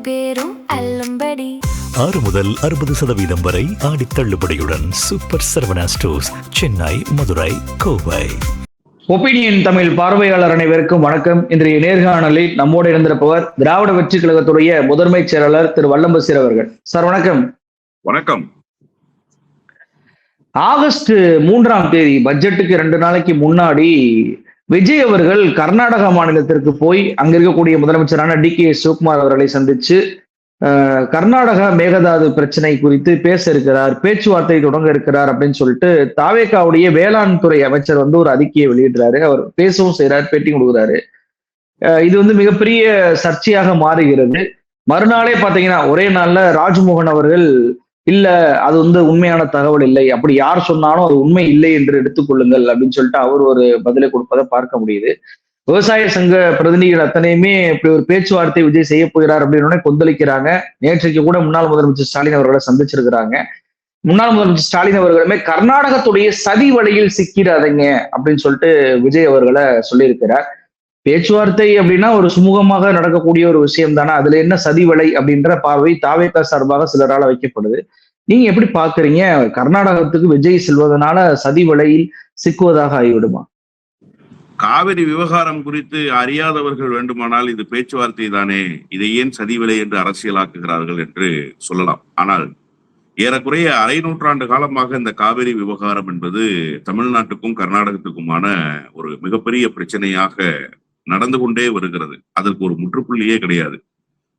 பேரும் அல்லும்படி 6 முதல் 60% வரை ஆடி தள்ளுபடியுடன் super Saravana stores, Chennai, Madurai, Kovai. Opinion Tamil பார்வையாளர் அனைவருக்கும் வணக்கம். இன்றைய நேர்காணலில் நம்மோடு இருந்திருப்பவர் திராவிட வெற்றி கழகத்துடைய முதன்மை செயலாளர் திரு வல்லம்பசீர் அவர்கள். சார் வணக்கம். வணக்கம். ஆகஸ்ட் 3ஆம் தேதி பட்ஜெட்டுக்கு 2 நாளைக்கு முன்னாடி விஜய் அவர்கள் கர்நாடகா மாநிலத்திற்கு போய் அங்க இருக்கக்கூடிய முதலமைச்சரான டி.கே. சிவகுமார் அவர்களை சந்திச்சு கர்நாடகா மேகதாது பிரச்சனை குறித்து பேச இருக்கிறார், பேச்சுவார்த்தை தொடங்க இருக்கிறார் அப்படின்னு சொல்லிட்டு தாவேகாவுடைய வேளாண் துறை அமைச்சர் ஒரு அறிக்கையை வெளியிடுறாரு. அவர் பேசவும் செய்யறாரு, பேட்டி கொடுக்குறாரு. இது மிகப்பெரிய சர்ச்சையாக மாறுகிறது. மறுநாளே பாத்தீங்கன்னா ஒரே நாள்ல ராஜ்மோகன் அவர்கள் இல்ல அது உண்மையான தகவல் இல்லை, அப்படி யார் சொன்னாலும் அது உண்மை இல்லை என்று எடுத்துக்கொள்ளுங்கள் அப்படின்னு சொல்லிட்டு அவர் ஒரு பதிலை கொடுப்பதை பார்க்க முடியுது. விவசாய சங்க பிரதிநிதிகள் அத்தனையுமே இப்படி ஒரு பேச்சுவார்த்தை விஜய் செய்ய போகிறார் அப்படின்னு கொந்தளிக்கிறாங்க. நேற்றைக்கு கூட முன்னாள் முதலமைச்சர் ஸ்டாலின் அவர்களை சந்திச்சிருக்கிறாங்க. முன்னாள் முதலமைச்சர் ஸ்டாலின் அவர்களுமே கர்நாடகத்துடைய சதி வழியில் சிக்கிறாதீங்க அப்படின்னு சொல்லிட்டு விஜய் அவர்களை சொல்லியிருக்கிறார். பேச்சுவார்த்தை அப்படின்னா ஒரு சுமூகமாக நடக்கக்கூடிய ஒரு விஷயம் தானே, அதுல என்ன சதி வலை அப்படின்ற பார்வை தாவேகா சார்பாக சிலரால வைக்கப்படுது. நீங்க எப்படி பாக்குறீங்க? கர்நாடகத்துக்கு விஜய் செல்வதனால சதி வலையில் சிக்குவதாக ஆகிவிடுமா? காவிரி விவகாரம் குறித்து அறியாதவர்கள் வேண்டுமானால் இது பேச்சுவார்த்தை தானே, இதை ஏன் சதிவிலை என்று அரசியலாக்குகிறார்கள் என்று சொல்லலாம். ஆனால் ஏறக்குறைய அரை நூற்றாண்டு காலமாக இந்த காவிரி விவகாரம் என்பது தமிழ்நாட்டுக்கும் கர்நாடகத்துக்குமான ஒரு மிகப்பெரிய பிரச்சனையாக நடந்து கொண்டே வருகிறது. அதற்கு ஒரு முற்றுப்புள்ளியே கிடையாது.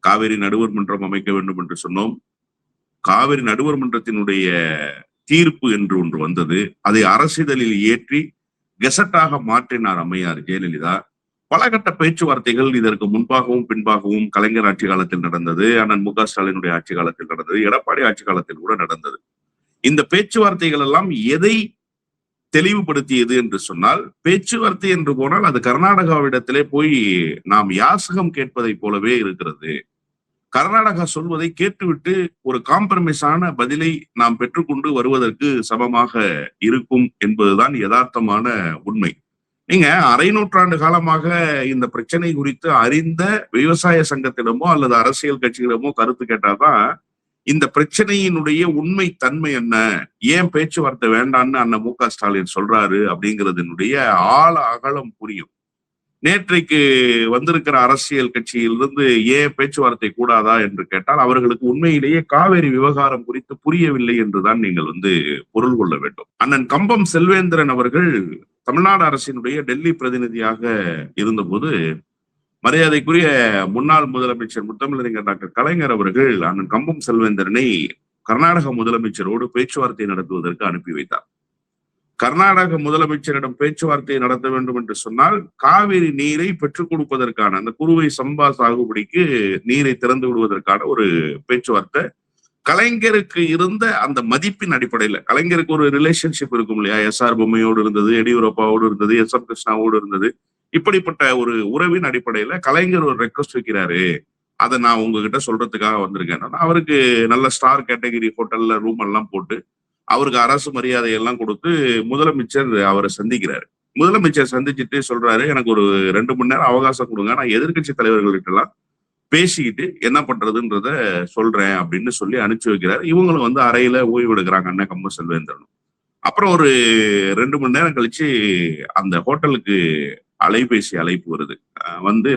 காவிரி நடுவர் மன்றம் அமைக்க வேண்டும் என்று சொன்னோம். காவிரி நடுவர் மன்றத்தினுடைய தீர்ப்பு என்று ஒன்று வந்தது. அதை அரசிதழில் ஏற்றி கெசட்டாக மாற்றினார் அம்மையார் ஜெயலலிதா. பல கட்ட பேச்சுவார்த்தைகள் இதற்கு முன்பாகவும் பின்பாகவும் கலைஞர் ஆட்சி காலத்தில் நடந்தது, அண்ணன் மு.க. ஸ்டாலினுடைய ஆட்சி காலத்தில் நடந்தது, எடப்பாடி ஆட்சி காலத்தில் கூட நடந்தது. இந்த பேச்சுவார்த்தைகள் எல்லாம் எதை தெளிவுபடுத்தியது என்று சொன்னால், பேச்சுவார்த்தை என்று போனால் அது கர்நாடகாவிடத்திலே போய் நாம் யாசகம் கேட்பதை போலவே இருக்கிறது. கர்நாடகா சொல்வதை கேட்டுவிட்டு ஒரு காம்ப்ரமைஸான பதிலை நாம் பெற்றுக்கொண்டு வருவதற்கு சமமாக இருக்கும் என்பதுதான் யதார்த்தமான உண்மை. நீங்க அரை நூற்றாண்டு காலமாக இந்த பிரச்சனை குறித்து அறிந்த விவசாய சங்கத்திடமோ அல்லது அரசியல் கட்சிகளிடமோ கருத்து கேட்டாதான் இந்த பிரச்சனையினுடைய உண்மை தன்மை என்ன, ஏன் பேச்சுவார்த்தை வேண்டான்னு அண்ணன் மு.க. ஸ்டாலின் சொல்றாரு அப்படிங்கிறதுனுடைய ஆழ அகலம் புரியும். நேற்றைக்கு வந்திருக்கிற அரசியல் கட்சியிலிருந்து ஏன் பேச்சுவார்த்தை கூடாதா என்று கேட்டால் அவர்களுக்கு உண்மையிலேயே காவேரி விவகாரம் குறித்து புரியவில்லை என்றுதான் நீங்கள் பொருள் கொள்ள வேண்டும். அண்ணன் கம்பம் செல்வேந்திரன் அவர்கள் தமிழ்நாடு அரசினுடைய டெல்லி பிரதிநிதியாக இருந்தபோது மரியாதைக்குரிய முன்னாள் முதலமைச்சர் முத்தமிழறிஞர் டாக்டர் கலைஞர் அவர்கள் அண்ணன் கம்பம் செல்வேந்திரனை கர்நாடக முதலமைச்சரோடு பேச்சுவார்த்தை நடத்துவதற்கு அனுப்பி வைத்தார். கர்நாடக முதலமைச்சரிடம் பேச்சுவார்த்தை நடத்த வேண்டும் என்று சொன்னால் காவிரி நீரை பெற்றுக் கொடுப்பதற்கான அந்த குறுவை சம்பா சாகுபடிக்கு நீரை திறந்து விடுவதற்கான ஒரு பேச்சுவார்த்தை. கலைஞருக்கு இருந்த அந்த மதிப்பின் அடிப்படையில, கலைஞருக்கு ஒரு ரிலேஷன்ஷிப் இருக்கும் இல்லையா, எஸ்.ஆர். பொம்மையோடு இருந்தது, எடியூரப்பாவோடு இருந்தது, எஸ்.எம். கிருஷ்ணாவோடு இருந்தது. இப்படிப்பட்ட ஒரு உறவின் அடிப்படையில கலைஞர் ஒரு ரெக்வஸ்ட் வைக்கிறாரு, அதை நான் உங்ககிட்ட சொல்றதுக்காக வந்திருக்கேன். அவருக்கு நல்ல ஸ்டார் கேட்டகரி ஹோட்டல்ல ரூம் எல்லாம் போட்டு அவருக்கு அரசு மரியாதை எல்லாம் கொடுத்து முதலமைச்சர் அவரை சந்திக்கிறாரு. முதலமைச்சர் சந்திச்சுட்டு சொல்றாரு, எனக்கு ஒரு 2 மணி நேரம் அவகாசம் கொடுங்க, நான் எதிர்கட்சி தலைவர்கள்கிட்ட எல்லாம் பேசிக்கிட்டு என்ன பண்றதுன்றத சொல்றேன் அப்படின்னு சொல்லி அனுப்பிச்சு வைக்கிறாரு. இவங்களும் அறையில ஓய்வு எடுக்கிறாங்க, அண்ணன் கம்பம் செல்வேந்திரனும். அப்புறம் ஒரு 2 மணி நேரம் கழிச்சு அந்த ஹோட்டலுக்கு அலைபேசி அழைப்பு வருது.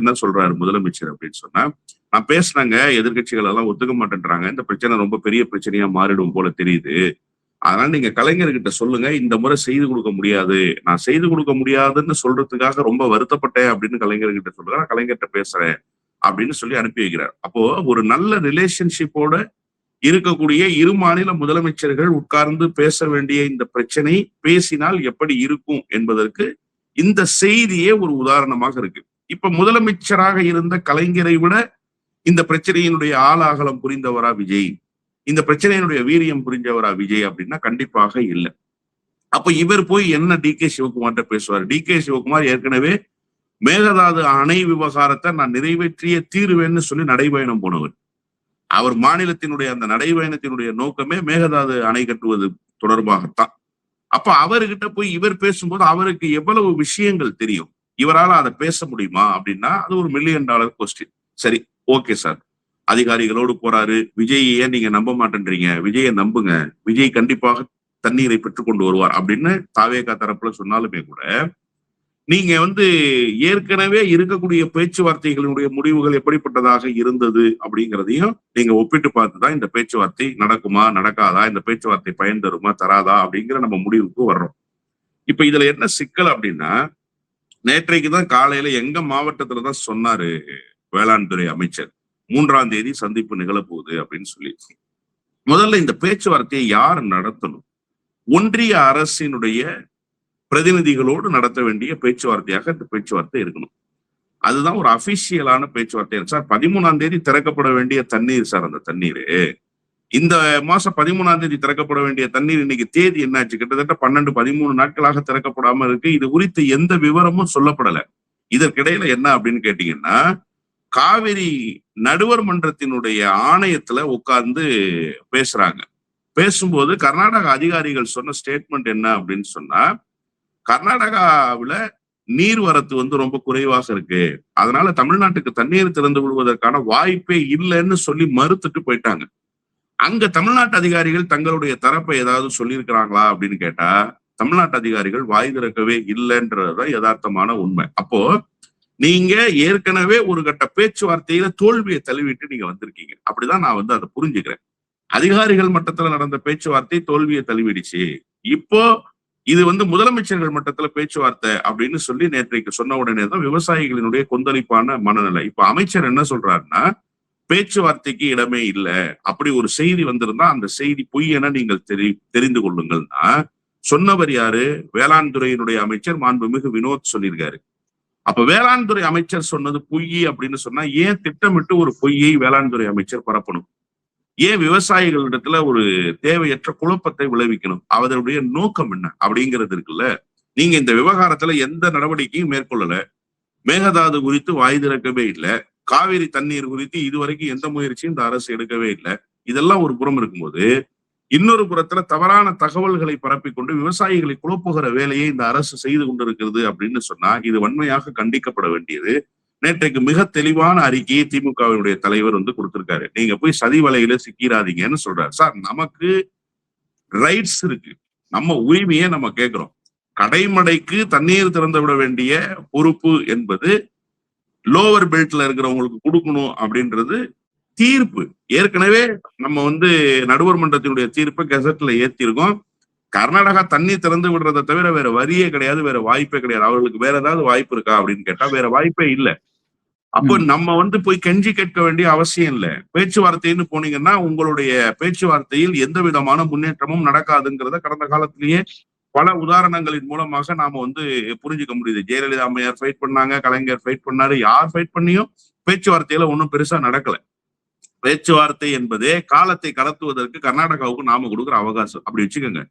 என்ன சொல்றாரு முதலமைச்சர் அப்படின்னு சொன்னா, நான் பேசினாங்க, எதிர்கட்சிகள் எல்லாம் ஒத்துக்க மாட்டேன்றாங்க, இந்த பிரச்சனை ரொம்ப பெரிய பிரச்சனையா மாறிடும் போல தெரியுது, அதனால நீங்க கலைஞர்கிட்ட சொல்லுங்க, இந்த முறை செய்து கொடுக்க முடியாது, நான் செய்து கொடுக்க முடியாதுன்னு சொல்றதுக்காக ரொம்ப வருத்தப்பட்டேன் அப்படின்னு கலைஞர்கிட்ட சொல்றேன், நான் கலைஞர்கிட்ட பேசுறேன் அப்படின்னு சொல்லி அனுப்பி வைக்கிறார். அப்போ ஒரு நல்ல ரிலேஷன்ஷிப்போட இருக்கக்கூடிய இரு மாநில முதலமைச்சர்கள் உட்கார்ந்து பேச வேண்டிய இந்த பிரச்சனை பேசினால் எப்படி இருக்கும் என்பதற்கு இந்த செய்தியே ஒரு உதாரணமாக இருக்கு. இப்ப முதலமைச்சராக இருந்த கலைஞரை விட இந்த பிரச்சனையினுடைய ஆளாகலம் புரிந்தவரா விஜய், இந்த பிரச்சனையினுடைய வீரியம் புரிஞ்சவரா விஜய் அப்படின்னா கண்டிப்பாக இல்லை. அப்ப இவர் போய் என்ன டி.கே. சிவகுமார்ட்ட பேசுவார்? டி.கே. சிவகுமார் ஏற்கனவே மேகதாது அணை விவகாரத்தை நான் நிறைவேற்றிய தீர்வேன்னு சொல்லி நடைபயணம் போனவர். அவர் மாநிலத்தினுடைய அந்த நடைபயணத்தினுடைய நோக்கமே மேகதாது அணை கட்டுவது தொடர்பாகத்தான். அப்ப அவர்கிட்ட போய் இவர் பேசும்போது அவருக்கு எவ்வளவு விஷயங்கள் தெரியும், இவரால் அதை பேச முடியுமா அப்படின்னா அது ஒரு $1 மில்லியன் கொஸ்டின். சரி, ஓகே சார், அதிகாரிகளோடு போறாரு. விஜய் ஏன் நீங்க நம்ப மாட்டேன்றீங்க, விஜயை நம்புங்க, விஜய் கண்டிப்பாக தண்ணீரை பெற்றுக்கொண்டு வருவார் அப்படின்னு தாவேகா தரப்புல சொன்னாலுமே கூட நீங்க ஏற்கனவே இருக்கக்கூடிய பேச்சுவார்த்தைகளுடைய முடிவுகள் எப்படிப்பட்டதாக இருந்தது அப்படிங்கிறதையும் நீங்க ஒப்பிட்டு பார்த்துதான் இந்த பேச்சுவார்த்தை நடக்குமா நடக்காதா, இந்த பேச்சுவார்த்தை பயன் தருமா தராதா அப்படிங்கிற நம்ம முடிவுக்கு வர்றோம். இப்ப இதுல என்ன சிக்கல் அப்படின்னா, நேற்றைக்கு தான் காலையில எங்க மாவட்டத்துலதான் சொன்னாரு வேளாண் துறை அமைச்சர் 3ஆம் தேதி சந்திப்பு நிகழப்போகுது அப்படின்னு சொல்லி. முதல்ல இந்த பேச்சுவார்த்தையை யார் நடத்தணும்? ஒன்றிய அரசினுடைய பிரதிநிதிகளோடு நடத்த வேண்டிய பேச்சுவார்த்தையாக இந்த பேச்சுவார்த்தை இருக்கணும். அதுதான் ஒரு அபிஷியலான பேச்சுவார்த்தை. சார் 13ஆம் தேதி திறக்கப்பட வேண்டிய தண்ணீர் சார், அந்த தண்ணீர் இந்த மாசம் 13ஆம் தேதி திறக்கப்பட வேண்டிய தண்ணீர் இன்னைக்கு தேதி என்னாச்சு? கிட்டத்தட்ட 12-13 நாட்களாக திறக்கப்படாம இருக்கு. இது குறித்து எந்த விவரமும் சொல்லப்படல. இதற்கிடையில என்ன அப்படின்னு கேட்டீங்கன்னா, காவிரி நடுவர் மன்றத்தினுடைய ஆணையத்துல உட்கார்ந்து பேசுறாங்க. பேசும்போது கர்நாடக அதிகாரிகள் சொன்ன ஸ்டேட்மெண்ட் என்ன அப்படின்னு சொன்னா, கர்நாடகாவில நீர்வரத்து ரொம்ப குறைவாக இருக்கு, அதனால தமிழ்நாட்டுக்கு தண்ணீர் திறந்து விடுவதற்கான வாய்ப்பே இல்லைன்னு சொல்லி மறுத்துட்டு போயிட்டாங்க. அங்க தமிழ்நாட்டு அதிகாரிகள் தங்களுடைய தரப்பை ஏதாவது சொல்லியிருக்கிறாங்களா அப்படின்னு கேட்டா, தமிழ்நாட்டு அதிகாரிகள் வாய் திறக்கவே இல்லைன்றதுதான் யதார்த்தமான உண்மை. அப்போ நீங்க ஏற்கனவே ஒரு கட்ட பேச்சுவார்த்தையில தோல்வியை தழுவிட்டு நீங்க வந்திருக்கீங்க. அப்படிதான் நான் அதை புரிஞ்சுக்கிறேன். அதிகாரிகள் மட்டத்துல நடந்த பேச்சுவார்த்தை தோல்வியை தழுவிடுச்சு. இப்போ இது முதலமைச்சர்கள் மட்டத்துல பேச்சுவார்த்தை அப்படின்னு சொல்லி நேற்றைக்கு சொன்ன உடனே தான் விவசாயிகளினுடைய கொந்தளிப்பான மனநிலை. இப்ப அமைச்சர் என்ன சொல்றாருன்னா, பேச்சுவார்த்தைக்கு இடமே இல்லை, அப்படி ஒரு செய்தி வந்திருந்தா அந்த செய்தி பொய் என நீங்கள் தெரிந்து கொள்ளுங்கள்னா சொன்னவர் யாரு? வேளாண் துறையினுடைய அமைச்சர் மாண்புமிகு வினோத் சொல்லியிருக்காரு. அப்ப வேளாண் துறை அமைச்சர் சொன்னது பொய் அப்படின்னு சொன்னா ஏன் திட்டமிட்டு ஒரு பொய்யை வேளாண் துறை அமைச்சர் பரப்பணும்? ஏன் விவசாயிகளிடத்துல ஒரு தேவையற்ற குழப்பத்தை விளைவிக்கணும்? அவர்களுடைய நோக்கம் என்ன அப்படிங்கிறது இருக்குல்ல. நீங்க இந்த விவகாரத்துல எந்த நடவடிக்கையும் மேற்கொள்ளல. மேகதாது குறித்து வாய் திறக்கவே இல்லை. காவிரி தண்ணீர் குறித்து இதுவரைக்கும் எந்த முயற்சியும் இந்த அரசு எடுக்கவே இல்லை. இதெல்லாம் ஒரு புறம் இருக்கும்போது, இன்னொரு புறத்துல தவறான தகவல்களை பரப்பிக்கொண்டு விவசாயிகளை குழப்புகிற வேலையை இந்த அரசு செய்து கொண்டிருக்கிறது அப்படின்னு சொன்னா இது வன்மையாக கண்டிக்கப்பட வேண்டியது. நேற்றைக்கு மிக தெளிவான அறிக்கையை திமுகவினுடைய தலைவர் கொடுத்திருக்காரு. நீங்க போய் சதி வலையில சிக்கிறாதீங்கன்னு சொல்றாரு. சார், நமக்கு ரைட்ஸ் இருக்கு, நம்ம உரிமையை நம்ம கேட்கிறோம். கடைமடைக்கு தண்ணீர் திறந்து விட வேண்டிய பொறுப்பு என்பது லோவர் பெல்ட்ல இருக்கிறவங்களுக்கு கொடுக்கணும் அப்படின்றது தீர்ப்பு. ஏற்கனவே நம்ம நடுவர் மன்றத்தினுடைய தீர்ப்பை கெசட்ல ஏத்திருக்கோம். கர்நாடகா தண்ணி திறந்து விடுறதை தவிர வேற வரியே கிடையாது, வேற வாய்ப்பே கிடையாது. அவர்களுக்கு வேற ஏதாவது வாய்ப்பு இருக்கா அப்படின்னு கேட்டா வேற வாய்ப்பே இல்லை. அப்போ நம்ம போய் கெஞ்சி கேட்க வேண்டிய அவசியம் இல்லை. பேச்சுவார்த்தைன்னு போனீங்கன்னா உங்களுடைய பேச்சுவார்த்தையில் எந்த விதமான முன்னேற்றமும் நடக்காதுங்கிறத கடந்த காலத்திலேயே பல உதாரணங்களின் மூலமாக நாம புரிஞ்சுக்க முடியுது. ஜெயலலிதா அம்மையார் ஃபைட் பண்ணாங்க, கலைஞர் ஃபைட் பண்ணாரு, யார் ஃபைட் பண்ணியும் பேச்சுவார்த்தையில ஒன்றும் பெருசா நடக்கல. பேச்சுவார்த்தை என்பதே காலத்தை கடத்துவதற்கு கர்நாடகாவுக்கு நாம கொடுக்குற அவகாசம். அப்படி வச்சுக்கோங்க.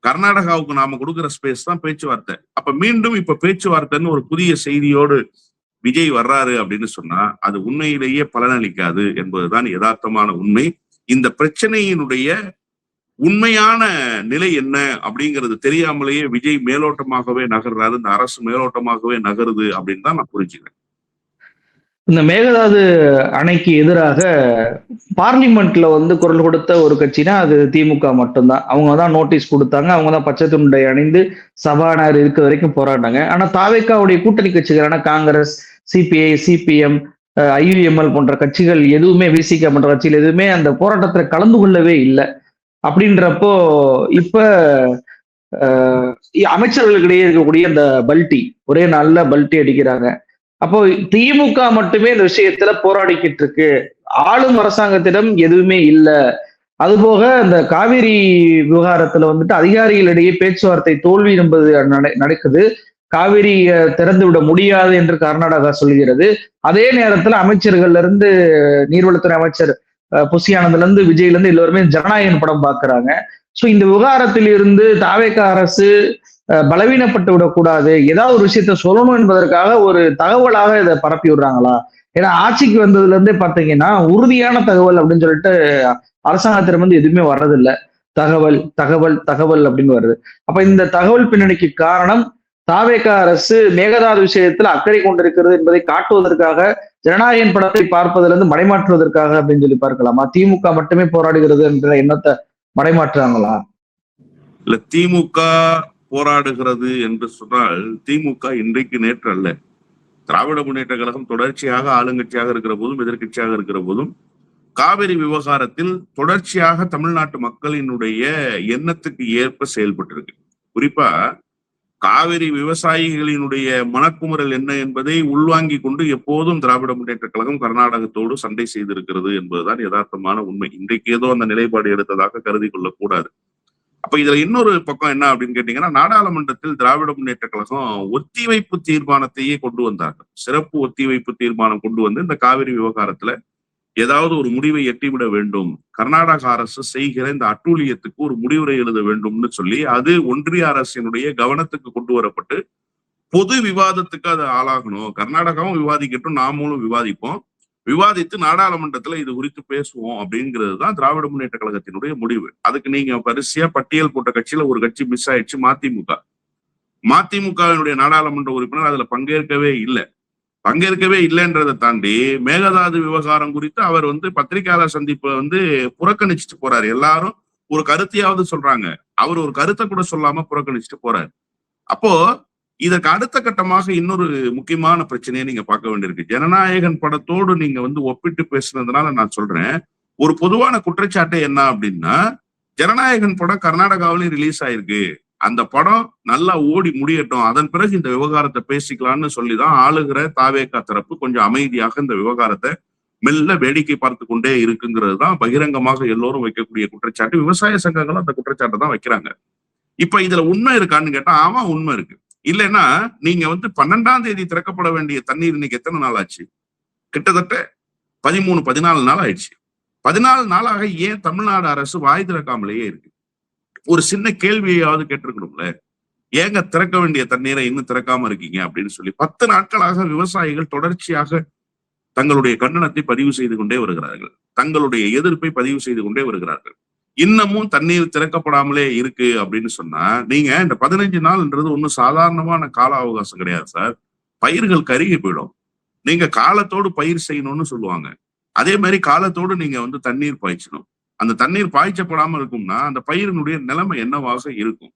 கர்நாடகாவுக்கு நாம கொடுக்குற ஸ்பேஸ் தான் பேச்சுவார்த்தை. அப்ப மீண்டும் இப்ப பேச்சுவார்த்தைன்னு ஒரு புதிய செய்தியோடு விஜய் வர்றாரு அப்படின்னு சொன்னா அது உண்மையிலேயே பலனளிக்காது என்பதுதான் யதார்த்தமான உண்மை. இந்த பிரச்சனையினுடைய உண்மையான நிலை என்ன அப்படிங்கிறது தெரியாமலேயே விஜய் மேலோட்டமாகவே நகர்றாரு, இந்த அரசு மேலோட்டமாகவே நகருது அப்படின்னு தான் நான் புரிஞ்சுக்கிறேன். இந்த மேகதாது அணைக்கு எதிராக பார்லிமெண்ட்ல குரல் கொடுத்த ஒரு கட்சினா அது திமுக மட்டும்தான். அவங்க தான் நோட்டீஸ் கொடுத்தாங்க, அவங்க தான் பச்சை துண்டை அணிந்து சபாநாயகர் இருக்க வரைக்கும் போராடினாங்க. ஆனா தாவேக்காவுடைய கூட்டணி கட்சிகளான காங்கிரஸ், சிபிஐ, சிபிஎம், ஐயுஎம்எல் போன்ற கட்சிகள் எதுவுமே, விசிக போன்ற கட்சிகள் எதுவுமே அந்த போராட்டத்துல கலந்து கொள்ளவே இல்லை. அப்படின்றப்போ இப்ப அமைச்சர்களுக்கிடையே இருக்கக்கூடிய அந்த பல்டி ஒரே நல்ல பல்டி அடிக்கிறாங்க. அப்போ திமுக மட்டுமே இந்த விஷயத்துல போராடிக்கிட்டு இருக்கு, ஆளும் அரசாங்கத்திடம் எதுவுமே இல்லை. அதுபோக இந்த காவிரி விவகாரத்துல அதிகாரிகளிடையே பேச்சுவார்த்தை தோல்வி என்பது நடக்குது. காவிரி திறந்து விட முடியாது என்று கர்நாடகா சொல்கிறது. அதே நேரத்துல அமைச்சர்கள்ல இருந்து நீர்வளத்துறை அமைச்சர் புசியானந்துல இருந்து விஜய்ல இருந்து எல்லோருமே ஜனநாயகன் படம் பாக்குறாங்க. சோ இந்த விவகாரத்தில் இருந்து தாவேகா அரசு பலவீனப்பட்டு விடக்கூடாது, ஏதாவது ஒரு விஷயத்த சொல்லணும் என்பதற்காக ஒரு தகவலாக இதை பரப்பி விடுறாங்களா? ஏன்னா ஆட்சிக்கு வந்ததுல இருந்தே பாத்தீங்கன்னா உறுதியான தகவல் அப்படின்னு சொல்லிட்டு அரசாங்கத்திடம் எதுவுமே வர்றதில்லை. தகவல் தகவல் தகவல் அப்படின்னு வருது. அப்ப இந்த தகவல் பின்னணிக்கு காரணம் தாவேகா அரசு மேகதாது விஷயத்துல அக்கறை கொண்டிருக்கிறது என்பதை காட்டுவதற்காக ஜனநாயகன் படத்தை பார்ப்பதுல இருந்து மடைமாற்றுவதற்காக அப்படின்னு சொல்லி பார்க்கலாமா? திமுக மட்டுமே போராடுகிறது என்ற எண்ணத்தை மடைமாற்றுறாங்களா? இல்ல, திமுக போராடுகிறது என்று சொன்னால் திமுக இன்றைக்கு நேற்று அல்ல. திராவிட முன்னேற்ற கழகம் தொடர்ச்சியாக ஆளுங்கட்சியாக இருக்கிற போதும் எதிர்கட்சியாக இருக்கிற போதும் காவிரி விவகாரத்தில் தொடர்ச்சியாக தமிழ்நாட்டு மக்களினுடைய எண்ணத்துக்கு ஏற்ப செயல்பட்டிருக்கு. குறிப்பா காவிரி விவசாயிகளினுடைய மனக்குமுறல் என்ன என்பதை உள்வாங்கி கொண்டு எப்போதும் திராவிட முன்னேற்ற கழகம் கர்நாடகத்தோடு சண்டை செய்திருக்கிறது என்பதுதான் யதார்த்தமான உண்மை. இன்றைக்கு ஏதோ அந்த நிலைப்பாடு எடுத்ததாக கருதி கொள்ளக்கூடாது. அப்ப இதுல இன்னொரு பக்கம் என்ன அப்படின்னு கேட்டீங்கன்னா, நாடாளுமன்றத்தில் திராவிட முன்னேற்ற கழகம் ஒத்திவைப்பு தீர்மானத்தையே கொண்டு வந்தார்கள். சிறப்பு ஒத்திவைப்பு தீர்மானம் கொண்டு வந்து இந்த காவிரி விவகாரத்துல ஏதாவது ஒரு முடிவை எட்டிவிட வேண்டும், கர்நாடக அரசு செய்கிற இந்த அட்டூழியத்துக்கு ஒரு முடிவுரை எழுத வேண்டும்னு சொல்லி அது ஒன்றிய அரசினுடைய கவனத்துக்கு கொண்டு வரப்பட்டு பொது விவாதத்துக்கு அது ஆளாகணும். கர்நாடகாவும் விவாதிக்கட்டும், நாமளும் விவாதிப்போம், விவாதித்து நாடாளுமன்றத்துல இது குறித்து பேசுவோம் அப்படிங்கிறது தான் திராவிட முன்னேற்ற கழகத்தினுடைய முடிவு. அதுக்கு நீங்க வரிசையா பட்டியல் போட்ட கட்சியில ஒரு கட்சி மிஸ் ஆயிடுச்சு, மதிமுக. மதிமுகவினுடைய நாடாளுமன்ற உறுப்பினர் அதுல பங்கேற்கவே இல்லைன்றதை தாண்டி மேகதாது விவகாரம் குறித்து அவர் பத்திரிகையாளர் சந்திப்பை புறக்கணிச்சுட்டு போறாரு. எல்லாரும் ஒரு கருத்தையாவது சொல்றாங்க, அவர் ஒரு கருத்தை கூட சொல்லாம புறக்கணிச்சுட்டு போறாரு. அப்போ இதற்கு அடுத்த கட்டமாக இன்னொரு முக்கியமான பிரச்சனையை நீங்க பார்க்க வேண்டியிருக்கு. ஜனநாயகன் படத்தோடு நீங்க ஒப்பிட்டு பேசுனதுனால நான் சொல்றேன், ஒரு பொதுவான குற்றச்சாட்டு என்ன அப்படின்னா, ஜனநாயகன் படம் கர்நாடகாவிலையும் ரிலீஸ் ஆயிருக்கு, அந்த படம் நல்லா ஓடி முடியட்டும், அதன் பிறகு இந்த விவகாரத்தை பேசிக்கலாம்னு சொல்லிதான் ஆளுகிற தாவேகா தரப்பு கொஞ்சம் அமைதியாக இந்த விவகாரத்தை மெல்ல வேடிக்கை பார்த்து கொண்டே இருக்குங்கிறது தான் பகிரங்கமாக எல்லோரும் வைக்கக்கூடிய குற்றச்சாட்டு. விவசாய சங்கங்களும் அந்த குற்றச்சாட்டை தான் வைக்கிறாங்க. இப்ப இதுல உண்மை இருக்கான்னு கேட்டா ஆமா உண்மை இருக்கு. இல்லைன்னா நீங்க 12ஆம் தேதி திறக்கப்பட வேண்டிய தண்ணீர் இன்னைக்கு எத்தனை நாள் ஆச்சு? கிட்டத்தட்ட 13-14 நாள் ஆயிடுச்சு. 14 நாளாக ஏன் தமிழ்நாடு அரசு வாய் திறக்காமலேயே இருக்கு? ஒரு சின்ன கேள்வியாவது கேட்டிருக்கணும்ல, ஏங்க திறக்க வேண்டிய தண்ணீரை இன்னும் திறக்காம இருக்கீங்க அப்படின்னு சொல்லி. 10 நாட்களாக விவசாயிகள் தொடர்ச்சியாக தங்களுடைய கண்டனத்தை பதிவு செய்து கொண்டே வருகிறார்கள், தங்களுடைய எதிர்ப்பை பதிவு செய்து கொண்டே வருகிறார்கள். இன்னமும் தண்ணீர் திறக்கப்படாமலே இருக்கு அப்படின்னு சொன்னா, நீங்க இந்த 15 நாள்ன்றது ஒன்னும் சாதாரணமான கால அவகாசம் கிடையாது சார். பயிர்கள் கருகி போயிடும். நீங்க காலத்தோடு பயிர் செய்யணும்னு சொல்லுவாங்க, அதே மாதிரி காலத்தோடு நீங்க தண்ணீர் பாய்ச்சணும். அந்த தண்ணீர் பாய்ச்சப்படாம இருக்கும்னா அந்த பயிரினுடைய நிலைமை என்னவாக இருக்கும்?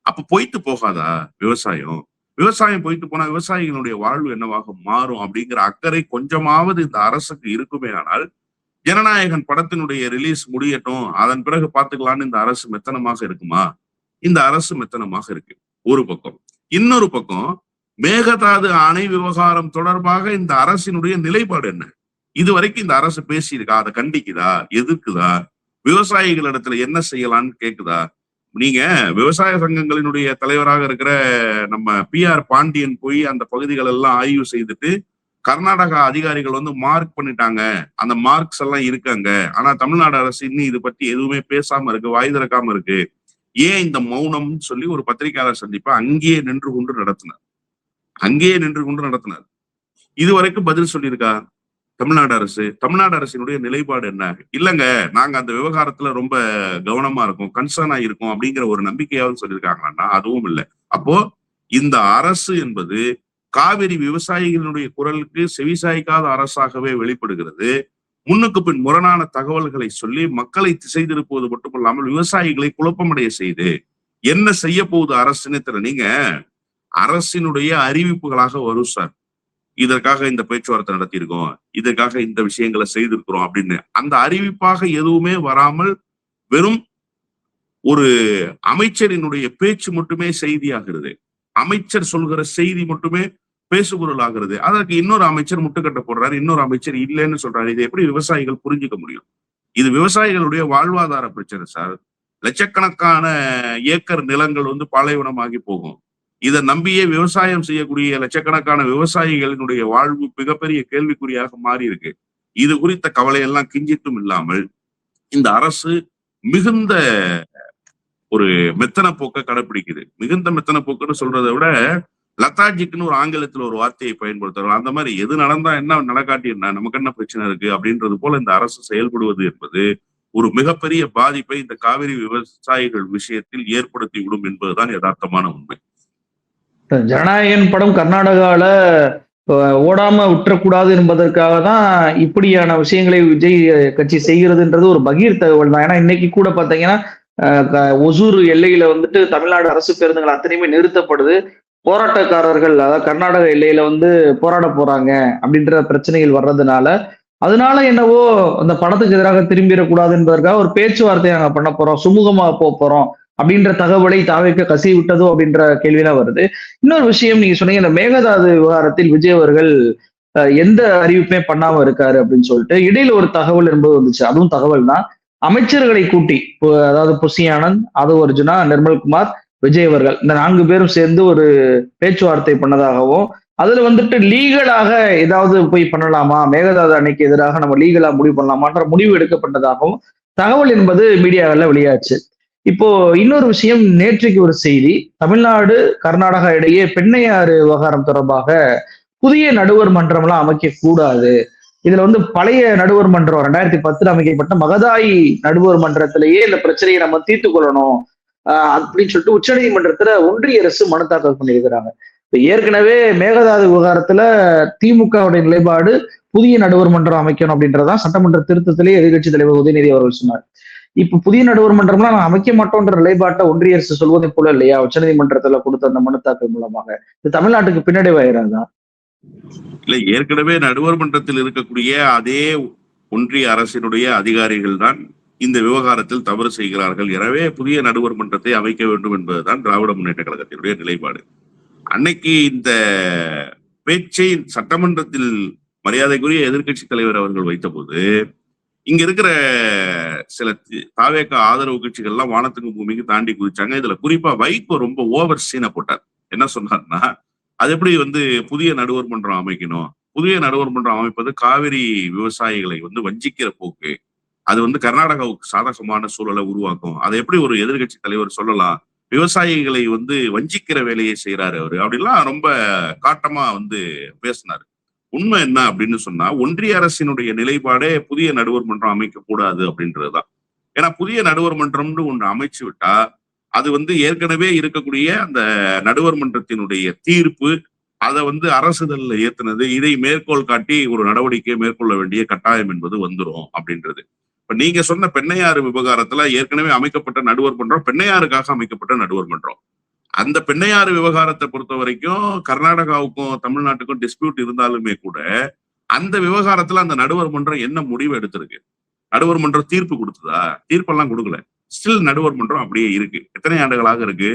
அப்ப பொய்த்து போகாதா விவசாயம்? விவசாயம் பொய்த்து போனா விவசாயிகளுடைய வாழ்வு என்னவாக மாறும் அப்படிங்கிற அக்கறை கொஞ்சமாவது இந்த அரசுக்கு இருக்குமே. ஆனால் ஜனநாயகன் படத்தினுடைய ரிலீஸ் முடியட்டும், அதன் பிறகு பார்த்துக்கலான்னு இந்த அரசு மெத்தனமாக இருக்குமா? இந்த அரசு மெத்தனமாக இருக்கு ஒரு பக்கம். இன்னொரு பக்கம் மேகதாது அணை விவகாரம் தொடர்பாக இந்த அரசினுடைய நிலைப்பாடு என்ன? இதுவரைக்கும் இந்த அரசு பேசியிருக்கா? அதை கண்டிக்குதா? எதிர்க்குதா? விவசாயிகளிடத்துல என்ன செய்யலாம்னு கேக்குதா? நீங்க விவசாய சங்கங்களினுடைய தலைவராக இருக்கிற நம்ம PR பாண்டியன் போய் அந்த பகுதிகள் எல்லாம் ஆய்வு செய்துட்டு கர்நாடகா அதிகாரிகள் மார்க் பண்ணிட்டாங்க, அந்த மார்க்ஸ் எல்லாம் இருக்காங்க, ஆனா தமிழ்நாடு அரசு இன்னும் இது பத்தி எதுவுமே பேசாம இருக்கு, வாய் திறக்காம இருக்கு, ஏன் இந்த மௌனம்னு சொல்லி ஒரு பத்திரிகையாளர் சந்திப்பை அங்கேயே நின்று கொண்டு நடத்தினார். இதுவரைக்கும் பதில் சொல்லியிருக்கா தமிழ்நாடு அரசு? தமிழ்நாடு அரசினுடைய நிலைப்பாடு என்ன? இல்லங்க, நாங்க அந்த விவகாரத்துல ரொம்ப கவனமா இருக்கோம், கன்சர்னா இருக்கும் அப்படிங்கிற ஒரு நம்பிக்கையாவது சொல்லியிருக்காங்கன்னா அதுவும் இல்லை. அப்போ இந்த அரசு என்பது காவிரி விவசாயிகளுடைய குரலுக்கு செவிசாய்க்காத அரசாகவே வெளிப்படுகிறது. முன்னுக்கு பின் முரணான தகவல்களை சொல்லி மக்களை திசை திருப்புவது மட்டுமல்லாமல் விவசாயிகளை குழப்பமடைய செய்து என்ன செய்ய போகுது அரசுன்னு தெரியல. நீங்க அரசினுடைய அறிவிப்புகளாக வரும் சார், இதற்காக இந்த பேச்சுவார்த்தை நடத்தியிருக்கோம், இதற்காக இந்த விஷயங்களை செய்திருக்கிறோம் அப்படின்னு. அந்த அறிவிப்பாக எதுவுமே வராமல் வெறும் ஒரு அமைச்சரினுடைய பேச்சு மட்டுமே செய்தியாகிறது, அமைச்சர் சொல்கிற செய்தி மட்டுமே பேசுபொருள் ஆகிறது. அதற்கு இன்னொரு அமைச்சர் முட்டுக்கட்ட போடுறாரு, இன்னொரு அமைச்சர் இல்லைன்னு சொல்றாரு. இதை எப்படி விவசாயிகள் புரிஞ்சுக்க முடியும்? இது விவசாயிகளுடைய வாழ்வாதார பிரச்சனை சார். லட்சக்கணக்கான ஏக்கர் நிலங்கள் பாலைவனமாகி போகும். இதை நம்பியே விவசாயம் செய்யக்கூடிய லட்சக்கணக்கான விவசாயிகளினுடைய வாழ்வு மிகப்பெரிய கேள்விக்குறியாக மாறி இருக்கு. இது குறித்த கவலையெல்லாம் கிஞ்சித்தும் இல்லாமல் இந்த அரசு மிகுந்த ஒரு மெத்தன போக்க கடைபிடிக்குது. மிகுந்த மெத்தன போக்குன்னு சொல்றதை விட லத்தாஜிக்குன்னு ஒரு ஆங்கிலத்துல ஒரு வார்த்தையை பயன்படுத்துறோம். அந்த மாதிரி எது நடந்தா என்ன, நடக்காட்டி என்ன, நமக்கு என்ன பிரச்சனை இருக்கு அப்படின்றது போல இந்த அரசு செயல்படுவது என்பது ஒரு மிகப்பெரிய பாதிப்பை இந்த காவிரி விவசாயிகள் விஷயத்தில் ஏற்படுத்தி விடும் என்பதுதான் யதார்த்தமான உண்மை. ஜனநாயகன் படம் கர்நாடகால ஓடாம விட்டுறக்கூடாது என்பதற்காக தான் இப்படியான விஷயங்களை விஜய் கட்சி செய்கிறதுன்றது ஒரு பகீர் தகவல் தான். ஏன்னா இன்னைக்கு கூட பாத்தீங்கன்னா ஒசூர் எல்லையில வந்துட்டு தமிழ்நாடு அரசு பேருந்துகள் அத்தனையுமே நிறுத்தப்படுது. போராட்டக்காரர்கள் அதாவது கர்நாடக எல்லையில வந்து போராட போறாங்க அப்படின்ற பிரச்சனைகள் வர்றதுனால அதனால என்னவோ அந்த படத்துக்கு எதிராக திரும்பிடக்கூடாது என்பதற்காக ஒரு பேச்சுவார்த்தை நாங்க பண்ண போறோம், சுமூகமா போறோம் அப்படின்ற தகவலை தாவேக்க கசி விட்டதோ அப்படின்ற கேள்வியெல்லாம் வருது. இன்னொரு விஷயம் நீங்க சொன்னீங்க, இந்த மேகதாது விவகாரத்தில் விஜய் அவர்கள் எந்த அறிவிப்பே பண்ணாம இருக்காரு அப்படின்னு சொல்லிட்டு இடையில ஒரு தகவல் என்பது வந்துச்சு. அதுவும் தகவல் தான். அமைச்சர்களை கூட்டி அதாவது புசி ஆனந்த், ஆதவ் அர்ஜுனா, நிர்மல்குமார், விஜய் அவர்கள் இந்த 4 பேரும் சேர்ந்து ஒரு பேச்சுவார்த்தை பண்ணதாகவும் அதுல வந்துட்டு லீகலாக ஏதாவது போய் பண்ணலாமா, மேகதாது அணைக்கு எதிராக நம்ம லீகலா முடிவு பண்ணலாமான்ற முடிவு எடுக்கப்பட்டதாகவும் தகவல் என்பது மீடியாவில் வெளியாச்சு. இப்போ இன்னொரு விஷயம், நேற்றைக்கு ஒரு செய்தி, தமிழ்நாடு கர்நாடகா இடையே பெண்ணையாறு விவகாரம் தொடர்பாக புதிய நடுவர் மன்றம்லாம் அமைக்க கூடாது. இதுல வந்து பழைய நடுவர் மன்றம் 2010 அமைக்கப்பட்ட மகதாய் நடுவர் மன்றத்திலேயே இந்த பிரச்சனையை நம்ம தீர்த்து கொள்ளணும் அப்படின்னு சொல்லிட்டு உச்சநீதிமன்றத்துல ஒன்றிய அரசு மனு தாக்கல் பண்ணியிருக்கிறாங்க. இப்ப ஏற்கனவே மேகதாது விவகாரத்துல திமுகவுடைய நிலைப்பாடு புதிய நடுவர் மன்றம் அமைக்கணும் அப்படின்றதான் சட்டமன்ற திருத்தத்திலேயே எதிர்கட்சி தலைவர் உதயநிதி அவர்கள் சொன்னார். இப்ப புதிய நடுவர் மன்றம்லாம் நான் அமைக்க மாட்டோம்ன்ற நிலைப்பாட்டை ஒன்றிய அரசு சொல்வதை போல இல்லையா உச்சநீதிமன்றத்துல கொடுத்த அந்த மனு தாக்கல் மூலமாக? இது தமிழ்நாட்டுக்கு பின்னடைவாயிராதா? இல்ல, ஏற்கனவே நடுவர் மன்றத்தில் இருக்கக்கூடிய அதே ஒன்றிய அரசினுடைய அதிகாரிகள் தான் இந்த விவகாரத்தில் தவறு செய்கிறார்கள். எனவே புதிய நடுவர் மன்றத்தை அமைக்க வேண்டும் என்பதுதான் திராவிட முன்னேற்ற கழகத்தினுடைய நிலைப்பாடு. அன்னைக்கு இந்த பேச்சை சட்டமன்றத்தில் மரியாதைக்குரிய எதிர்கட்சி தலைவர் அவர்கள் வைத்த போது இங்க இருக்கிற சில தாவேக ஆதரவு கட்சிகள் எல்லாம் வானத்துக்கு பூமிக்கு தாண்டி குதிச்சாங்க. இதுல குறிப்பா வைகோ ரொம்ப ஓவர் சீனை போட்டார். என்ன சொன்னார்னா, அது எப்படி வந்து புதிய நடுவர் மன்றம் அமைக்கணும், புதிய நடுவர் மன்றம் அமைப்பது காவிரி விவசாயிகளை வந்து வஞ்சிக்கிற போக்கு, அது வந்து கர்நாடகாவுக்கு சாதகமான சூழலை உருவாக்கும், அதை எப்படி ஒரு எதிர்கட்சி தலைவர் சொல்லலாம், விவசாயிகளை வந்து வஞ்சிக்கிற வேலையை செய்யறாரு அவரு அப்படின்லாம் ரொம்ப காட்டமா வந்து பேசினாரு. உண்மை என்ன அப்படின்னு சொன்னா, ஒன்றிய அரசினுடைய நிலைப்பாடே புதிய நடுவர் மன்றம் அமைக்க கூடாது அப்படின்றதுதான். ஏன்னா புதிய நடுவர் மன்றம்னு ஒன்று அமைச்சு விட்டா அது வந்து ஏற்கனவே இருக்கக்கூடிய அந்த நடுவர் மன்றத்தினுடைய தீர்ப்பு அதை வந்து அரசுதல்ல ஏத்துனது, இதை மேற்கோள் காட்டி ஒரு நடவடிக்கையை மேற்கொள்ள வேண்டிய கட்டாயம் என்பது வந்துடும் அப்படின்றது. இப்ப நீங்க சொன்ன பெண்ணையாறு விவகாரத்துல ஏற்கனவே அமைக்கப்பட்ட நடுவர் மன்றம் பெண்ணையாறுக்காக அமைக்கப்பட்ட நடுவர் மன்றம். அந்த பெண்ணையாறு விவகாரத்தை பொறுத்த வரைக்கும் கர்நாடகாவுக்கும் தமிழ்நாட்டுக்கும் டிஸ்பியூட் இருந்தாலுமே கூட அந்த விவகாரத்துல அந்த நடுவர் மன்றம் என்ன முடிவு எடுத்திருக்கு? நடுவர் மன்றம் தீர்ப்பு கொடுத்ததா? தீர்ப்பெல்லாம் கொடுக்கல. ஸ்டில் நடுவர் மன்றம் அப்படியே இருக்கு. எத்தனை ஆண்டுகளாக இருக்கு?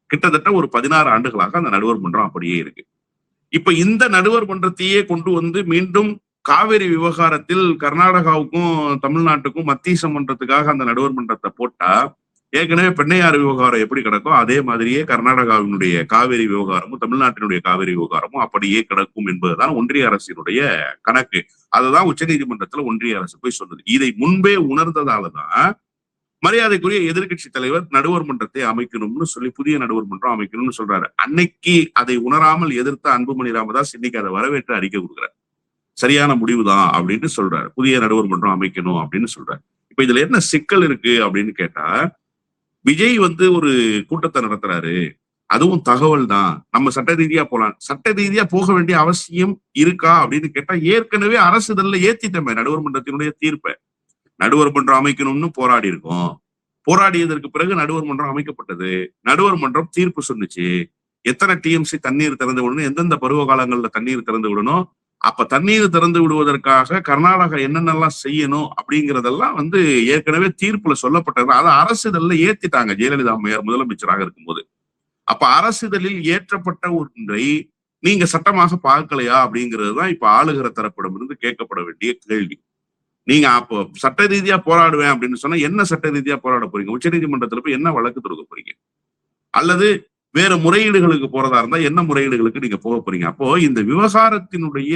கிட்டத்தட்ட ஒரு 16 ஆண்டுகளாக அந்த நடுவர் மன்றம் அப்படியே இருக்கு. இப்ப இந்த நடுவர் மன்றத்தையே கொண்டு வந்து மீண்டும் காவிரி விவகாரத்தில் கர்நாடகாவுக்கும் தமிழ்நாட்டுக்கும் மத்திய சமன்றத்துக்காக அந்த நடுவர் மன்றத்தை போட்டா ஏற்கனவே பெண்ணையாறு விவகாரம் எப்படி கிடக்கும் அதே மாதிரியே கர்நாடகாவினுடைய காவிரி விவகாரமும் தமிழ்நாட்டினுடைய காவிரி விவகாரமும் அப்படியே கிடக்கும் என்பதுதான் ஒன்றிய அரசினுடைய கணக்கு. அதுதான் உச்சநீதிமன்றத்துல ஒன்றிய அரசு போய் சொன்னது. இதை முன்பே உணர்ந்ததாலதான் மரியாதைக்குரிய எதிர்கட்சி தலைவர் நடுவர் மன்றத்தை அமைக்கணும்னு சொல்லி புதிய நடுவர் மன்றம் அமைக்கணும்னு சொல்றாரு. அன்னைக்கு அதை உணராமல் எதிர்த்த அன்புமணி ராமதாஸ் இன்னைக்கு அதை வரவேற்று அறிக்கை கொடுக்குறாரு. சரியான முடிவுதான் அப்படின்னு சொல்றாரு. புதிய நடுவர் மன்றம் அமைக்கணும் அப்படின்னு சொல்றாரு. இப்ப இதுல என்ன சிக்கல் இருக்கு அப்படின்னு கேட்டா, விஜய் வந்து ஒரு கூட்டத்தை நடத்துறாரு, அதுவும் தகவல் தான், நம்ம சட்ட ரீதியா போலாம். சட்ட ரீதியா போக வேண்டிய அவசியம் இருக்கா அப்படின்னு கேட்டா, ஏற்கனவே அரசுதல்ல ஏத்திட்டமே நடுவர் மன்றத்தினுடைய தீர்ப்பை. நடுவர் மன்றம் அமைக்கணும்னு போராடி இருக்கோம். போராடியதற்கு பிறகு நடுவர் மன்றம் அமைக்கப்பட்டது. நடுவர் மன்றம் தீர்ப்பு சொன்னுச்சு எத்தனை டிஎம்சி தண்ணீர் திறந்து விடணும், எந்தெந்த பருவ காலங்கள்ல தண்ணீர் திறந்து விடணும், அப்ப தண்ணீர் திறந்து விடுவதற்காக கர்நாடகா என்னென்னலாம் செய்யணும் அப்படிங்கிறதெல்லாம் வந்து ஏற்கனவே தீர்ப்புல சொல்லப்பட்டது. அதை அரசிதழ்ல ஏத்திட்டாங்க ஜெயலலிதா அம்மையார் முதலமைச்சராக இருக்கும்போது. அப்ப அரசிதழில் ஏற்றப்பட்ட ஒன்றை நீங்க சட்டமாக பார்க்கலையா அப்படிங்கிறது தான் இப்ப ஆளுகிற தரப்பிடமிருந்து கேட்கப்பட வேண்டிய கேள்வி. நீங்க அப்போ சட்ட ரீதியா போராடுவேன் அப்படின்னு சொன்னா என்ன சட்ட ரீதியா போராட போறீங்க? உச்ச நீதிமன்றத்துல போய் என்ன வழக்கு தொடுக்க போறீங்க? அல்லது வேற முறையீடுகளுக்கு போறதா இருந்தா என்ன முறையீடுகளுக்கு நீங்க போக போறீங்க? அப்போ இந்த விவகாரத்தினுடைய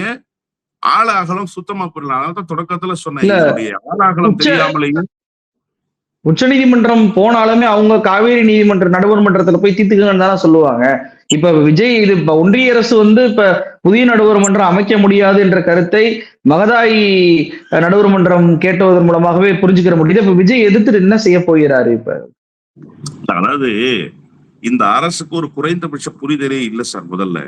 ஆளாகலம் சுத்தமா புரியல. அதான் தொடக்கத்துல சொன்ன ஆளாகலம் தெரியாமலேயும் உச்ச நீதிமன்றம் போனாலுமே அவங்க காவேரி நீதிமன்ற நடுவர் மன்றத்துல போய் தீர்த்துக்கங்கன்னு தானே சொல்லுவாங்க. இப்ப விஜய் இது இப்ப ஒன்றிய அரசு வந்து இப்ப புதிய நடுவர் மன்றம் அமைக்க முடியாது என்ற கருத்தை மகதாய் நடுவர் மன்றம் கேட்டதன் மூலமாகவே புரிஞ்சுக்கிற முடியுது. இப்ப விஜய் எதிர்த்து என்ன செய்ய போகிறாரு? இப்ப அதாவது இந்த அரசுக்கு ஒரு குறைந்தபட்ச புரிதலே இல்லை சார். முதல்ல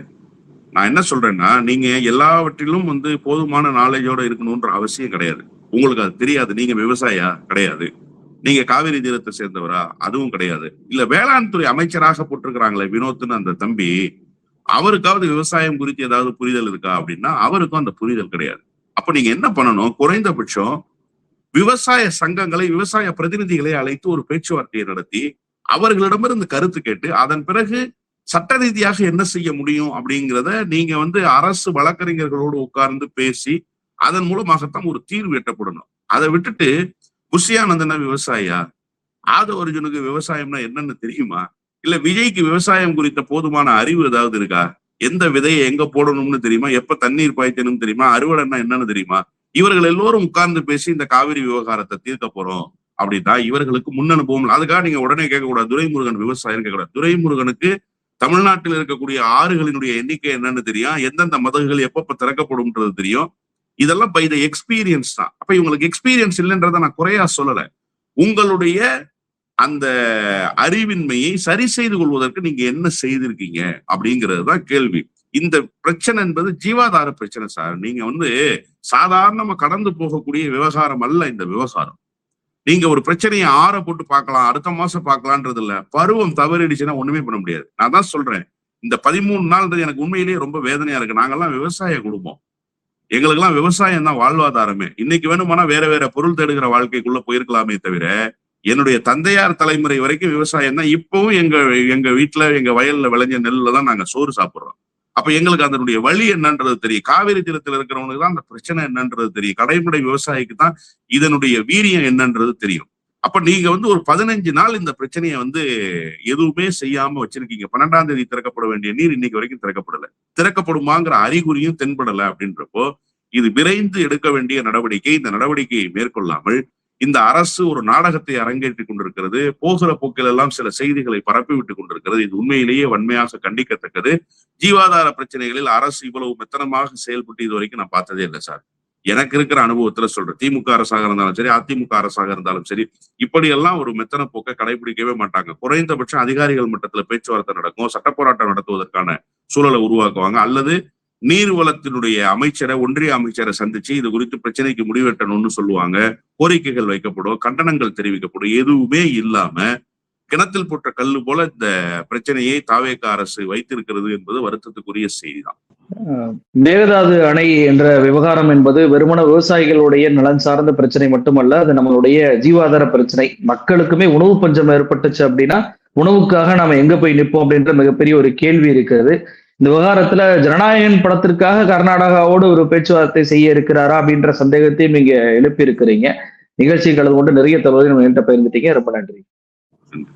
நான் என்ன சொல்றேன்னா, நீங்க எல்லாவற்றிலும் வந்து போதுமான நாலேஜோட இருக்கணும்ன்ற அவசியம் கிடையாது. உங்களுக்கு அது தெரியாது. நீங்க விவசாயியா? கிடையாது. நீங்க காவிரி தீரத்தை சேர்ந்தவரா? அதுவும் கிடையாது. இல்ல வேளாண் துறை அமைச்சராக போட்டிருக்கிறாங்களே வினோத்னு அந்த தம்பி, அவருக்காவது விவசாயம் குறித்து ஏதாவது புரிதல் இருக்கா அப்படின்னா அவருக்கும் அந்த புரிதல் கிடையாது. அப்ப நீங்க என்ன பண்ணணும்? குறைந்தபட்சம் விவசாய சங்கங்களை, விவசாய பிரதிநிதிகளை அழைத்து ஒரு பேச்சுவார்த்தையை நடத்தி அவர்களிடமிருந்து கருத்து கேட்டு அதன் பிறகு சட்ட ரீதியாக என்ன செய்ய முடியும் அப்படிங்கிறத நீங்க வந்து அரசு வழக்கறிஞர்களோடு உட்கார்ந்து பேசி அதன் மூலமாகத்தான் ஒரு தீர்வு எட்டப்படணும். அதை விட்டுட்டு புஷ்யானந்தனா விவசாயியா? ஆதவ அர்ஜுனுக்கு விவசாயம்னா என்னன்னு தெரியுமா? இல்ல விஜய்க்கு விவசாயம் குறித்த போதுமான அறிவு ஏதாவது இருக்கா? எந்த விதையை எங்க போடணும்னு தெரியுமா? எப்ப தண்ணீர் பாய்ச்சணும் தெரியுமா? அறுவடைன்னா என்னன்னு தெரியுமா? இவர்கள் எல்லோரும் உட்கார்ந்து பேசி இந்த காவிரி விவகாரத்தை தீர்க்க போறோம் அப்படின்னா இவர்களுக்கு முன் அனுபவம். அதுக்காக நீங்க உடனே கேட்கக்கூடாது துரைமுருகன் விவசாயம் கேட்கக்கூடாது. துரைமுருகனுக்கு தமிழ்நாட்டில் இருக்கக்கூடிய ஆறுகளினுடைய எண்ணிக்கை என்னன்னு தெரியும், எந்தெந்த மதகுகள் எப்பப்ப திறக்கப்படும்ன்றது தெரியும். இதெல்லாம் பை த எக்ஸ்பீரியன்ஸ் தான். அப்ப இவங்களுக்கு எக்ஸ்பீரியன்ஸ் இல்லைன்றத நான் குறையா சொல்லல. உங்களுடைய அந்த அறிவின்மையை சரி செய்து கொள்வதற்கு நீங்க என்ன செய்திருக்கீங்க அப்படிங்கிறது தான் கேள்வி. இந்த பிரச்சனை என்பது ஜீவாதார பிரச்சனை சார். நீங்க வந்து சாதாரணமா கடந்து போகக்கூடிய விவகாரம் அல்ல இந்த விவகாரம். நீங்க ஒரு பிரச்சனையை ஆற போட்டு பார்க்கலாம், அடுத்த மாசம் பார்க்கலான்றது இல்ல. பருவம் தவறிடுச்சுன்னா ஒண்ணுமே பண்ண முடியாது. நான் தான் சொல்றேன், இந்த 13 நாள்ன்றது எனக்கு உண்மையிலேயே ரொம்ப வேதனையா இருக்கு. நாங்கெல்லாம் விவசாய குடும்பம், எங்களுக்கு எல்லாம் விவசாயம் தான் வாழ்வாதாரமே. இன்னைக்கு வேணுமானா வேற வேற பொருள் தேடுகிற வாழ்க்கைக்குள்ள போயிருக்கலாமே தவிர என்னுடைய தந்தையார் தலைமுறை வரைக்கும் விவசாயம் தான். இப்பவும் எங்க வீட்டுல எங்க வயல்ல விளைஞ்ச நெல்ல தான் நாங்க சோறு சாப்பிடுறோம். அப்ப எங்களுக்கு அதனுடைய வழி என்னன்றது தெரியும். காவிரி தீரத்தில் இருக்கிறவனுக்கு தான் அந்த பிரச்சனை என்னன்றது தெரியும். கடைமுறை விவசாயிக்கு தான் இதனுடைய வீரியம் என்னன்றது தெரியும். அப்ப நீங்க வந்து ஒரு 15 நாள் இந்த பிரச்சனையை வந்து எதுவுமே செய்யாம வச்சிருக்கீங்க. 12ஆம் தேதி திறக்கப்பட வேண்டிய நீர் இன்னைக்கு வரைக்கும் திறக்கப்படல. திறக்கப்படுமாங்கிற அறிகுறியும் தென்படல. அப்படின்றப்போ இது விரைந்து எடுக்க வேண்டிய நடவடிக்கை. இந்த நடவடிக்கையை மேற்கொள்ளாமல் இந்த அரசு ஒரு நாடகத்தை அரங்கேற்றிக் கொண்டிருக்கிறது. போகிற போக்கில் எல்லாம் சில செய்திகளை பரப்பி விட்டுக் கொண்டிருக்கிறது. இது உண்மையிலேயே வன்மையாக கண்டிக்கத்தக்கது. ஜீவாதார பிரச்சனைகளில் அரசு இவ்வளவு மெத்தனமாக செயல்பட்டு இது வரைக்கும் நான் பார்த்ததே இல்லை சார். எனக்கு இருக்கிற அனுபவத்துல சொல்றேன். திமுக அரசாக இருந்தாலும் சரி, அதிமுக அரசாக இருந்தாலும் சரி, இப்படியெல்லாம் ஒரு மெத்தன போக்கை கடைபிடிக்கவே மாட்டாங்க. குறைந்தபட்சம் அதிகாரிகள் மட்டத்துல பேச்சுவார்த்தை நடக்கும், சட்ட போராட்டம் நடத்துவதற்கான சூழலை உருவாக்குவாங்க. அல்லது நீர்வளத்தினுடைய அமைச்சரை, ஒன்றிய அமைச்சரை சந்திச்சு இது குறித்து பிரச்சனைக்கு முடிவெட்டணும்னு சொல்லுவாங்க. கோரிக்கைகள் வைக்கப்படும், கண்டனங்கள் தெரிவிக்கப்படும். எதுவுமே இல்லாம கிணத்தில் போட்ட கல்லு போல இந்த பிரச்சனையை தாவேக அரசு வைத்திருக்கிறது என்பது வருத்தத்துக்குரிய செய்திதான். மேகதாது அணை என்ற விவகாரம் என்பது வெறுமன விவசாயிகளுடைய நலன் சார்ந்த பிரச்சனை மட்டுமல்ல, அது நம்மளுடைய ஜீவாதார பிரச்சனை. மக்களுக்குமே உணவு பஞ்சம் ஏற்பட்டுச்சு அப்படின்னா உணவுக்காக நாம எங்க போய் நிற்போம் அப்படின்ற மிகப்பெரிய ஒரு கேள்வி இருக்கிறது. இந்த விவகாரத்துல ஜனநாயகன் படத்திற்காக கர்நாடகாவோடு ஒரு பேச்சுவார்த்தை செய்ய இருக்கிறாரா அப்படின்ற சந்தேகத்தையும் நீங்க எழுப்பி இருக்கிறீங்க. நிகழ்ச்சி கலந்து கொண்டு நிறைய தகவல்களை நம்ம என்கிட்ட பகிர்ந்துட்டீங்க. ரொம்ப நன்றி. நன்றி.